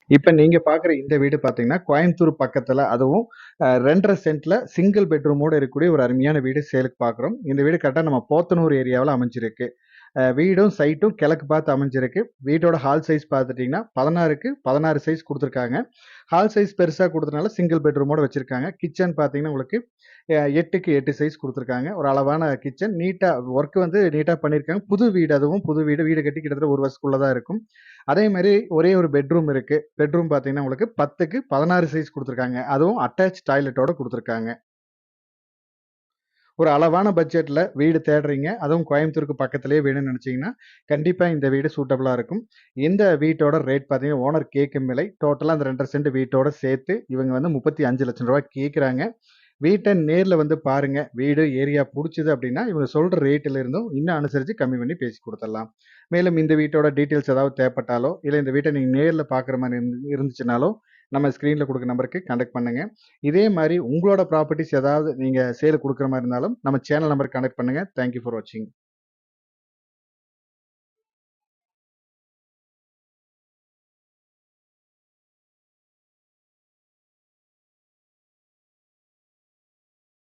இப்ப நீங்க பார்க்குற இந்த வீடு பார்த்தீங்கன்னா, கோயம்புத்தூர் பக்கத்துல அதுவும் 2 1/2 சென்ட்ல சிங்கிள் பெட்ரூமோட இருக்கக்கூடிய ஒரு அருமையான வீடு சேலுக்கு பார்க்குறோம். இந்த வீடு கரெக்ட்டா நம்ம போத்தனூர் ஏரியாவுல அமைஞ்சிருக்கு. வீடும், சைட்டும் கிழக்கு பார்த்து அமைஞ்சிருக்கு. வீட்டோட ஹால் சைஸ் பார்த்துட்டீங்கன்னா, 16க்கு 16 சைஸ் குடுத்துருக்காங்க. ஹால் சைஸ் பெருசா குடுத்தனால சிங்கிள் பெட்ரூமோட வச்சிருக்காங்க. கிச்சன் பார்த்தீங்கன்னா, உங்களுக்கு 8க்கு 8 சைஸ் குடுத்துருக்காங்க. ஒரு அளவான கிச்சன். நீட்டா ஒர்க் வந்து நீட்டா பண்ணியிருக்காங்க. புது வீடு அதுவும். புது வீடு. வீடு கட்டி கிட்டத்தட்ட 1 வருஷத்துக்குள்ள தான் இருக்கும். அதே மாரி ஒரே ஒரு பெட்ரூம் இருக்கு. பெட்ரூம் பார்த்தீங்கன்னா, உங்களுக்கு 10க்கு 16 சைஸ் குடுத்துருக்காங்க. அதுவும் அட்டாச் டாய்லெட்டோட குடுத்துருக்காங்க. ஒரு அளவான பட்ஜெட்ல வீடு தேடுறீங்க. அதுவும் கோயம்புத்தூருக்கு பக்கத்திலேயே வேணும்னு நெனச்சீங்கன்னா, கண்டிப்பா இந்த வீடு சூட்டபிளா இருக்கும். இந்த வீட்டோட ரேட் பார்த்தீங்கன்னா, ஓனர் கேட்கும் விலை டோட்டலா அந்த 2 1/2 சென்ட் வீட்டோட சேர்த்து இவங்க வந்து ரூ. 35,00,000 கேட்குறாங்க. வீட்ட நேர்ல வந்து பாருங்க. வீடு, ஏரியா புடிச்சது அப்டின்னா, இவங்க சொல்ற ரேட்ல இருந்தும் இன்னும் அனுசரிச்சு கம்மி பண்ணி பேசி குடுத்துடலாம். மேலும் இந்த வீட்டோட டீட்டெயில்ஸ் ஏதாவது தேவைப்பட்டாலோ, இல்ல இந்த வீட்ட நீங்க நேர்ல பார்க்குற மாரி இருந்துச்சுனாலோ, நம்ம ஸ்க்ரீன்ல குடுக்குற நம்பருக்கு கான்டாக்ட் பண்ணுங்க. இதே மாரி உங்களோட ப்ராப்பர்ட்டீஸ் ஏதாவது நீங்க சேலுக்கு குடுக்குற மாரி இருந்தாலும், நம்ம சேனல் நம்பருக்கு கான்டாக்ட் பண்ணுங்க. தேங்க் யூ ஃபார் வாட்சிங்.